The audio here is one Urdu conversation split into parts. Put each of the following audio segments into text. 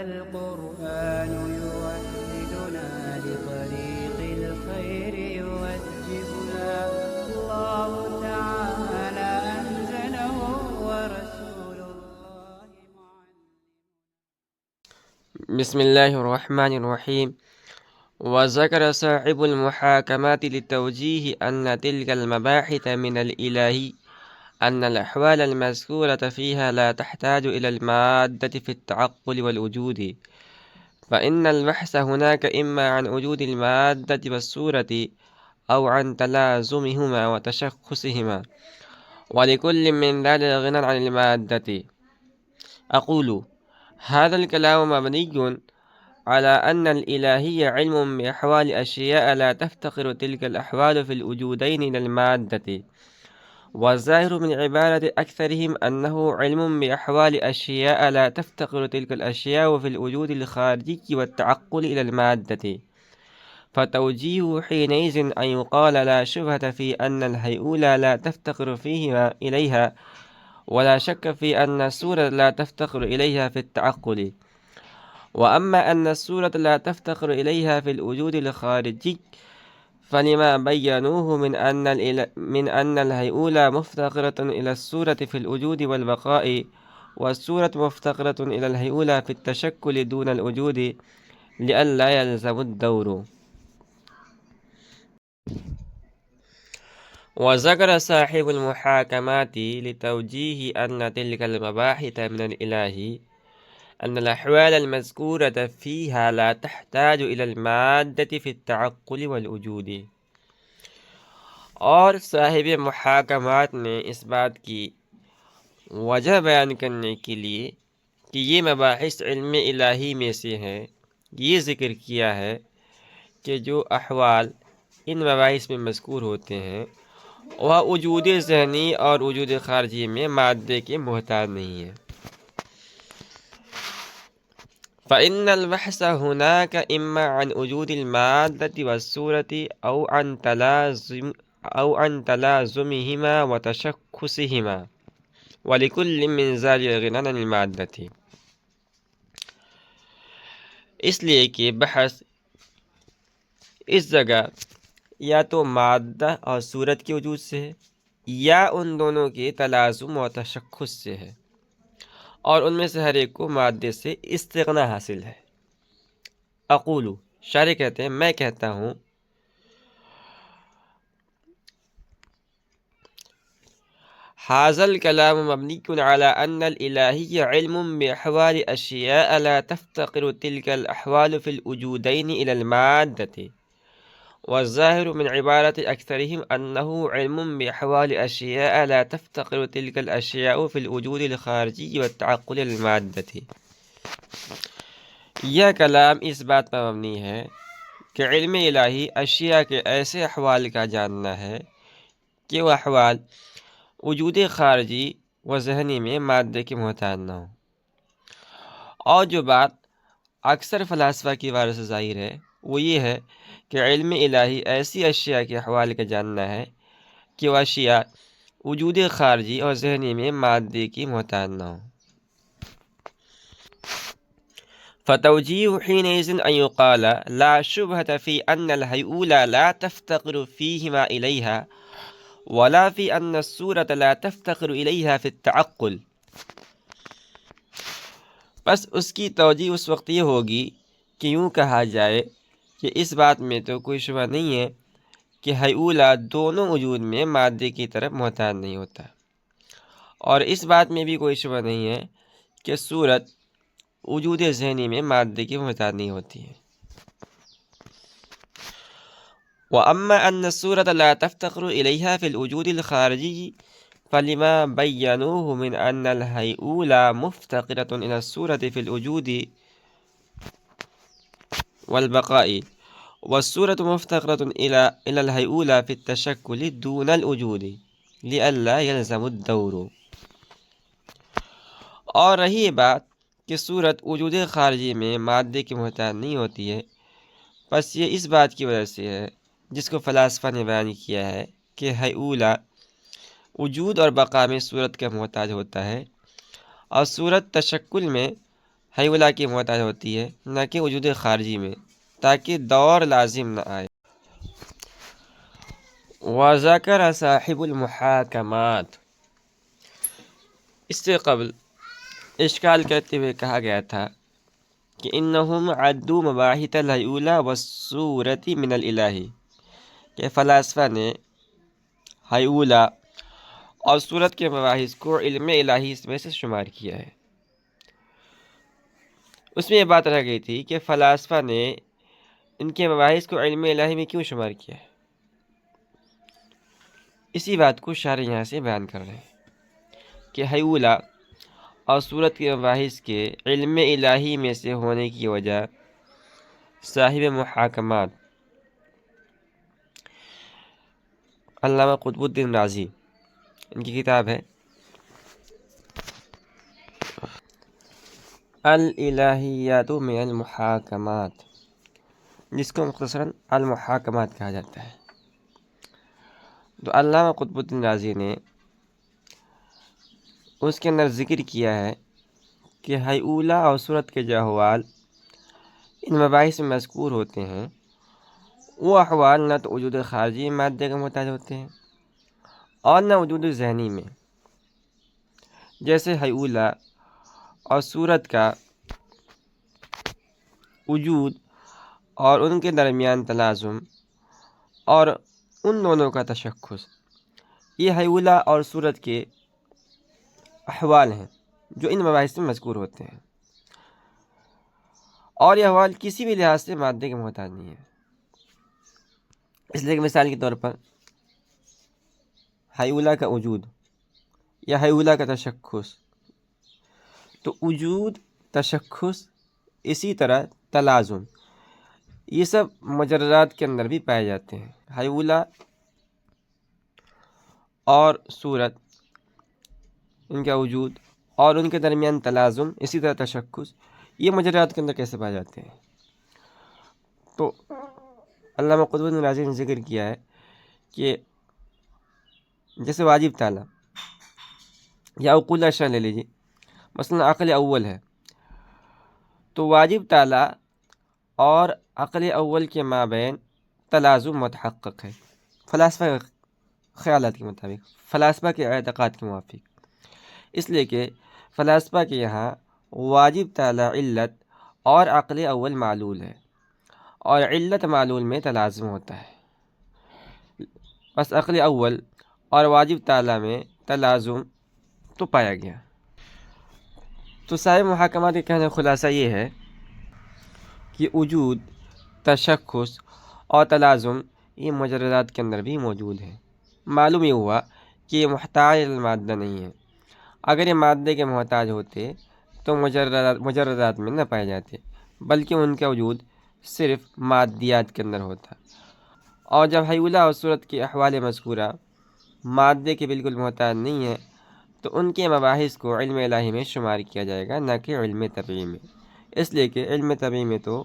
القرآن يوحدنا لطريق الخير يوجهنا الله تعالى أنزله ورسول الله بسم الله الرحمن الرحيم. وذكر صاحب المحاكمات للتوجيه أن تلك المباحث من الإله أن الأحوال المذكورة فيها لا تحتاج إلى المادة في التعقل والوجود، فإن البحث هناك إما عن وجود المادة والصورة أو عن تلازمهما وتشخصهما، ولكل من ذلك غنى عن المادة. أقول هذا الكلام مبني على أن الإلهية علم بأحوال أشياء لا تفتقر تلك الأحوال في الوجودين إلى المادة، والظاهر من عبارة أكثرهم أنه علم بأحوال أشياء لا تفتقر تلك الأشياء في الوجود الخارجي والتعقل إلى المادة، فتوجيه حينئذ أن يقال لا شبهة في أن الهيئولة لا تفتقر فيهما إليها، ولا شك في أن الصورة لا تفتقر إليها في التعقل. وأما أن الصورة لا تفتقر إليها في الوجود الخارجي فلما بينوه من أن الهيئولة مفتقرة إلى الصورة في الوجود والبقاء، والصورة مفتقرة إلى الهيئولة في التشكل دون الوجود، لئلا يلزم الدور. وذكر صاحب المحاكمات لتوجيه أن تلك المباحث من الإله أن الأحوال المذكورة فيها لا تحتاج إلى المادة في التعقل والوجود. اور صاحب محاکمات نے اس بات کی وجہ بیان کرنے کے لیے کہ یہ مباحث علم الہی میں سے ہیں، یہ ذکر کیا ہے کہ جو احوال ان مباحث میں مذکور ہوتے ہیں وہ وجود ذہنی اور وجود خارجی میں مادے کے محتاج نہیں ہیں. فإن البحث هناك إما عن وجود المادة والصورة أو عن تلازمهما وتشخصهما، ولكل من ذلك غنى عن المادة. اس لیے کہ بحث اس جگہ یا تو مادہ اور صورت کے وجود سے ہے یا ان دونوں کے تلازم و تشخص سے ہے، اور ان میں سے ہر ایک کو مادے سے استغنا حاصل ہے. اقول، شارح کہتے ہیں میں کہتا ہوں هذا الكلام مبني على أن الإلهية علم بأحوال أشياء لا تفتقر تلك الأحوال في الوجودين إلى المادة، والظاهر من عبارة أكثرهم أنه علم بأحوال أشياء لا تفتقر تلك الأشياء في الوجود الخارجي والتعقل المادة. یہ کلام اس بات پر مبنی ہے کہ علم الہی اشیاء کے ایسے احوال کا جاننا ہے کہ وہ احوال وجود خارجی و ذہنی میں مادے کے محتاج نہ ہوں. اور جو بات اکثر فلاسفہ کی وجہ سے ظاہر ہے وہ یہ ہے کہ علم الہی ایسی اشیاء کے احوال کا جاننا ہے کہ وہ اشیاء وجود خارجی اور ذہنی میں مادے کی محتاج نہ ہوں. فتوجیہ حینئذ ان یقال لا شبہۃ فی ان الہیئولہ لا تفتقر فیہما الیہا ولا فی ان الصورۃ لا تفتقر الیہا فی التعقل. بس اس کی توجیہ اس وقت یہ ہوگی کہ یوں کہا جائے کہ اس بات میں تو کوئی شبہ نہیں ہے کہ ہیئولہ دونوں وجود میں مادے کی طرف محتاج نہیں ہوتا، اور اس بات میں بھی کوئی شبہ نہیں ہے کہ صورت وجود ذہنی میں مادے کی محتاج نہیں ہوتی ہے. وَأَمَّا أَنَّ الصُّورَةَ لَا تَفْتَقِرُ إِلَيْهَا فِي الْوُجُودِ الْخَارِجِيِّ فَلِمَا بَيَّنُوهُ مِنْ أَنَّ الْهَيْئُولَى مُفْتَقِرَةٌ إِلَى الصُّورَةِ فِي الْوُجُودِ والبقاء، والصورة مفتقرة إلى الهيئولة في التشكل دون الوجود، لئلا يلزم الدور. اور رہی بات کہ صورت وجود خارجی میں مادے کی محتاج نہیں ہوتی ہے، بس یہ اس بات کی وجہ سے ہے جس کو فلاسفہ نے بیان کیا ہے کہ ہیئولہ وجود اور بقا میں صورت کا محتاج ہوتا ہے، اور صورت تشکل میں حیولا کی محتاج ہوتی ہے، نہ کہ وجود خارجی میں، تاکہ دور لازم نہ آئے۔ وذکر صاحب المحاکمات، اس سے قبل اشکال کرتے ہوئے کہا گیا تھا کہ انہم عدوا مباحث الحیولہ والصورت من الالہ، کہ فلاسفہ نے حیولہ اور صورت کے مباحث کو علم الہی میں سے شمار کیا ہے۔ اس میں یہ بات رہ گئی تھی کہ فلاسفہ نے ان کے مباحث کو علم الہی میں کیوں شمار کیا ہے۔ اسی بات کو شارح یہاں سے بیان کر رہے ہیں کہ حیولہ اور صورت کے مباحث کے علم الہی میں سے ہونے کی وجہ صاحب محاکمات علامہ قطب الدین رازی، ان کی کتاب ہے الالہیات من المحاکمات، جس کو مختصراً المحاکمات کہا جاتا ہے۔ تو علامہ قطب الدین رازی نے اس کے اندر ذکر کیا ہے کہ حیولہ اور صورت کے جو احوال ان مباحث میں مذکور ہوتے ہیں، وہ احوال نہ تو وجود خارجی مادے کا محتاج ہوتے ہیں اور نہ وجود ذہنی میں، جیسے حیولہ اور صورت کا وجود اور ان کے درمیان تلازم اور ان دونوں کا تشخص، یہ حیولہ اور صورت کے احوال ہیں جو ان مباحث میں مذکور ہوتے ہیں، اور یہ احوال کسی بھی لحاظ سے مادے کے محتاج نہیں ہیں۔ اس لیے کہ مثال کے طور پر حیولہ کا وجود یا حیولہ کا تشخص، تو وجود، تشخص، اسی طرح تلازم، یہ سب مجرات کے اندر بھی پائے جاتے ہیں۔ حیولہ اور صورت، ان کا وجود اور ان کے درمیان تلازم، اسی طرح تشخص، یہ مجرات کے اندر کیسے پائے جاتے ہیں؟ تو علامہ قطب الدین رازی نے ذکر کیا ہے کہ جیسے واجب تعالیٰ یا عقول اشیاء لے لیجیے، مثلا عقل اول ہے، تو واجب تعالیٰ اور عقل اول کے مابین تلازم متحقق ہے، فلاسفہ کے خیالات کے مطابق، فلاسفہ کے اعتقاد کے موافق، اس لیے کہ فلاسفہ کے یہاں واجب تعالیٰ علت اور عقل اول معلول ہے، اور علت معلول میں تلازم ہوتا ہے، بس عقل اول اور واجب تعالیٰ میں تلازم تو پایا گیا۔ تو صاحب محاکمات کے کہنے کا خلاصہ یہ ہے کہ وجود، تشخص اور تلازم یہ مجردات کے اندر بھی موجود ہے۔ معلوم یہ ہوا کہ یہ محتاج المادہ نہیں ہے، اگر یہ مادے کے محتاج ہوتے تو مجردات میں نہ پائے جاتے، بلکہ ان کا وجود صرف مادیات کے اندر ہوتا۔ اور جب حیولہ اور صورت کے احوال مذکورہ مادے کے بالکل محتاج نہیں ہے، تو ان کے مباحث کو علم الہی میں شمار کیا جائے گا، نہ کہ علم طبیعی میں، اس لیے کہ علم طبیعی میں تو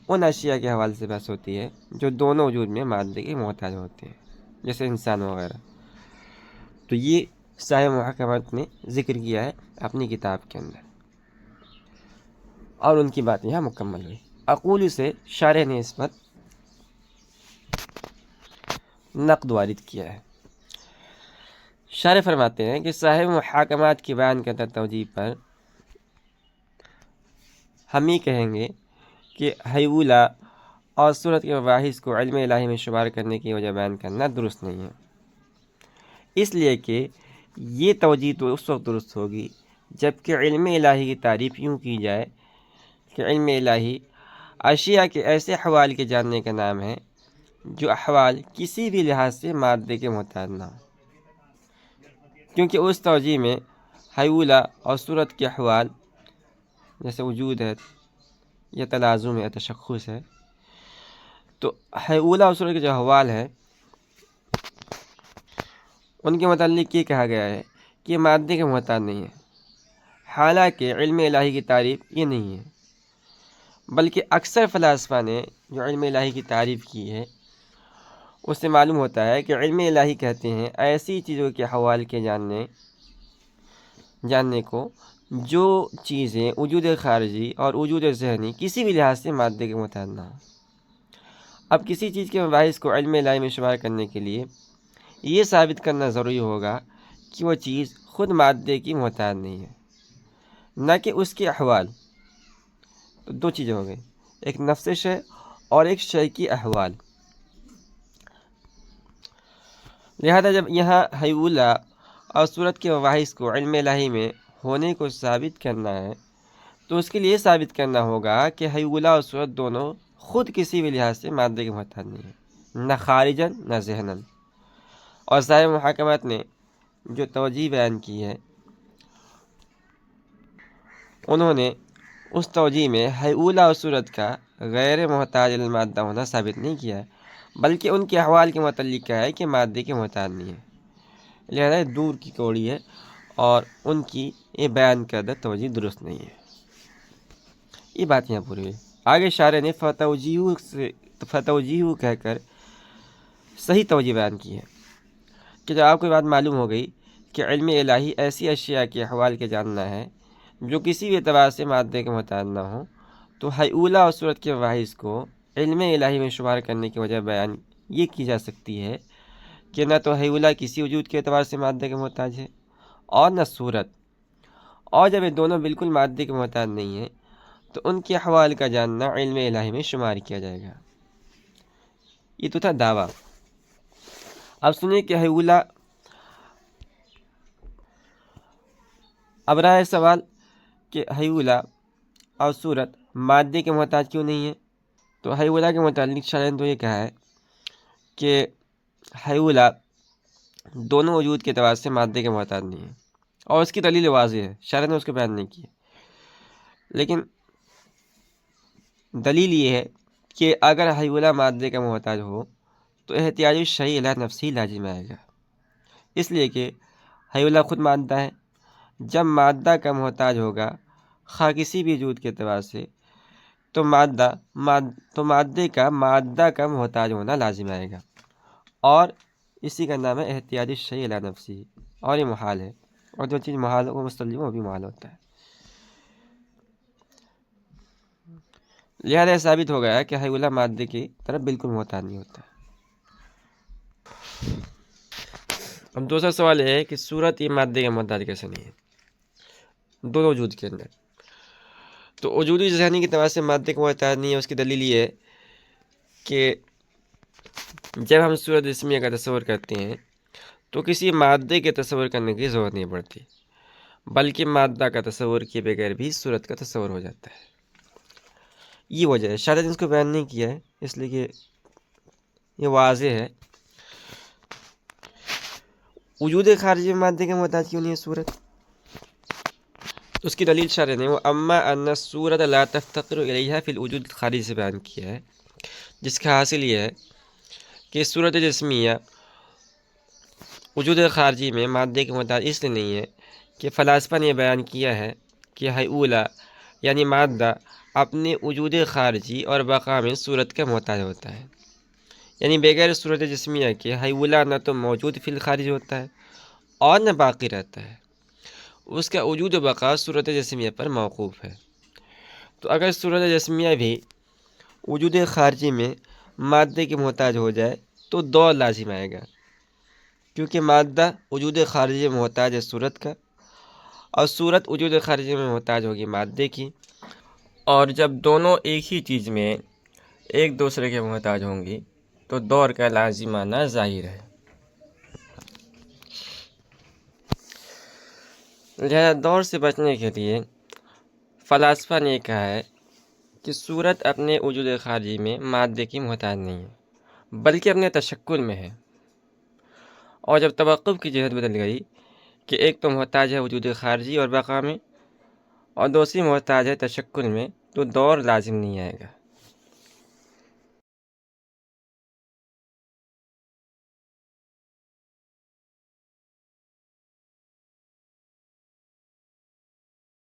ان اشیاء کے حوالے سے بحث ہوتی ہے جو دونوں وجود میں مادے کے محتاج ہوتے ہیں، جیسے انسان وغیرہ۔ تو یہ صاحب محاکمات نے ذکر کیا ہے اپنی کتاب کے اندر، اور ان کی بات یہاں مکمل ہوئی۔ اقول سے شارح نے اس پر نقد وارد کیا ہے۔ شارح فرماتے ہیں کہ صاحب محاکمات کی بیان کرتا توجیہ پر ہم یہ کہیں گے کہ حیولہ اور صورت کے مباحث کو علم الہی میں شمار کرنے کی وجہ بیان کرنا درست نہیں ہے، اس لیے کہ یہ توجیہ تو اس وقت درست ہوگی جب کہ علم الہی کی تعریف یوں کی جائے کہ علم الہی اشیاء کے ایسے احوال کے جاننے کا نام ہے جو احوال کسی بھی لحاظ سے مادے کے محتاج نہ ہو، کیونکہ اس توجیہ میں حیولہ اور صورت کے احوال جیسے وجود ہے یا تلازم ہے یا تشخص ہے، تو حیولہ اور صورت کے جو احوال ہے ان کے متعلق یہ کہا گیا ہے کہ یہ مادے کے محتاج نہیں ہے، حالانکہ علم الہی کی تعریف یہ نہیں ہے، بلکہ اکثر فلاسفہ نے جو علم الہی کی تعریف کی ہے اس سے معلوم ہوتا ہے کہ علم الہی کہتے ہیں ایسی چیزوں کے حوال کے جاننے کو جو چیزیں وجود خارجی اور وجود ذہنی کسی بھی لحاظ سے مادے کے محتاج نہ ہوں۔ اب کسی چیز کے مباحث کو علم الہی میں شمار کرنے کے لیے یہ ثابت کرنا ضروری ہوگا کہ وہ چیز خود مادے کی محتاج نہیں ہے، نہ کہ اس کے احوال۔ تو دو چیزیں ہو گئی، ایک نفس شے اور ایک شے کی احوال۔ لہذا جب یہاں حیولہ اور صورت کے مباحث کو علم الہی میں ہونے کو ثابت کرنا ہے تو اس کے لیے ثابت کرنا ہوگا کہ حیولہ اور صورت دونوں خود کسی بھی لحاظ سے مادے کے محتاج نہیں ہیں، نہ خارجاً نہ ذہناً۔ اور صاحب محاکمات نے جو توجیہ بیان کی ہے، انہوں نے اس توجیہ میں حیولہ اور صورت کا غیر محتاج المادہ ہونا ثابت نہیں کیا ہے، بلکہ ان کے احوال کے متعلق کہا ہے کہ مادے کے محتاج نہیں ہے۔ لہذا یہ دور کی کوڑی ہے اور ان کی یہ بیان کردہ توجیہ درست نہیں ہے۔ یہ بات یہاں پوری ہوئی۔ آگے شارح نے فتوجیہ کہہ کر صحیح توجیہ بیان کی ہے کہ جب آپ کو یہ بات معلوم ہو گئی کہ علم الہی ایسی اشیاء کے احوال کے جاننا ہے جو کسی بھی اعتبار سے مادے کے محتاج نہ ہوں، تو حیولہ اور صورت کے مباحث کو علم الہی میں شمار کرنے کی وجہ بیان یہ کی جا سکتی ہے کہ نہ تو حیولہ کسی وجود کے اعتبار سے مادے کے محتاج ہے اور نہ صورت، اور جب یہ دونوں بالکل مادے کے محتاج نہیں ہیں تو ان کے احوال کا جاننا علم الہی میں شمار کیا جائے گا۔ یہ تو تھا دعویٰ۔ اب سنیں کہ حیولہ، اب رہا ہے سوال کہ حیولہ اور صورت مادے کے محتاج کیوں نہیں ہے؟ تو حیولہ کے متعلق شارح نے تو یہ کہا ہے کہ حیولہ دونوں وجود کے اعتبار سے مادے کے محتاج نہیں ہے، اور اس کی دلیل واضح ہے، شارح نے اس کو بیان نہیں کی، لیکن دلیل یہ ہے کہ اگر حیولہ مادے کا محتاج ہو تو احتیاج الشیء الی نفسہ لازم آئے گا، اس لیے کہ حیولہ خود مادہ ہے۔ جب مادہ کا محتاج ہوگا خواہ کسی بھی وجود کے اعتبار سے، تو مادے کا مادہ کا محتاج ہونا لازم آئے گا، اور اسی کا نام ہے احتیاج الشیء الی نفسہ، اور یہ محال ہے، اور جو چیز محال ہو وہ مستلزم وہ بھی محال ہوتا ہے۔ لہذا ثابت ہو گیا کہ حیولہ مادے کی طرف بالکل محتاج نہیں ہوتا ہے۔ اب دوسرا سوال یہ ہے کہ صورت یہ مادے کا محتاج کیسے نہیں ہے دونوں وجود کے اندر؟ تو وجودی ذہنی کے اعتبار سے مادے کا محتاج نہیں ہے، اس کی دلیل یہ ہے کہ جب ہم صورت جسمیہ کا تصور کرتے ہیں تو کسی مادے کے تصور کرنے کی ضرورت نہیں پڑتی، بلکہ مادہ کا تصور کیے بغیر بھی صورت کا تصور ہو جاتا ہے۔ یہ وجہ ہے، شاید اس کو بیان نہیں کیا ہے اس لیے کہ یہ واضح ہے۔ وجود خارجی میں مادے کے محتاج کیوں نہیں ہے صورت؟ اس کی دلیل شارح نے وہ اما ان الصورت لا تفتقر الیہا فی الوجود الخارجی سے بیان کیا ہے، جس کا حاصل یہ ہے کہ صورت جسمیہ وجود خارجی میں مادے کے محتاج اس لیے نہیں ہے کہ فلاسفہ نے یہ بیان کیا ہے کہ حیولہ یعنی مادہ اپنے وجود خارجی اور بقا میں صورت کا محتاج ہوتا ہے، یعنی بغیر صورت جسمیہ کے حیولہ نہ تو موجود فی الخارج ہوتا ہے اور نہ باقی رہتا ہے، اس کا وجود و بقا صورت جسمیہ پر موقوف ہے۔ تو اگر صورت جسمیہ بھی وجود خارجی میں مادے کے محتاج ہو جائے تو دور لازم آئے گا، کیونکہ مادہ وجود خارجی میں محتاج ہے صورت کا، اور صورت وجود خارجی میں محتاج ہوگی مادے کی، اور جب دونوں ایک ہی چیز میں ایک دوسرے کے محتاج ہوں گی تو دور کا لازم آنا ظاہر ہے۔ لہذا دور سے بچنے کے لیے فلاسفہ نے کہا ہے کہ صورت اپنے وجود خارجی میں مادے کی محتاج نہیں ہے بلکہ اپنے تشکل میں ہے، اور جب توقف کی جہت بدل گئی کہ ایک تو محتاج ہے وجود خارجی اور بقا میں اور دوسری محتاج ہے تشکل میں، تو دور لازم نہیں آئے گا۔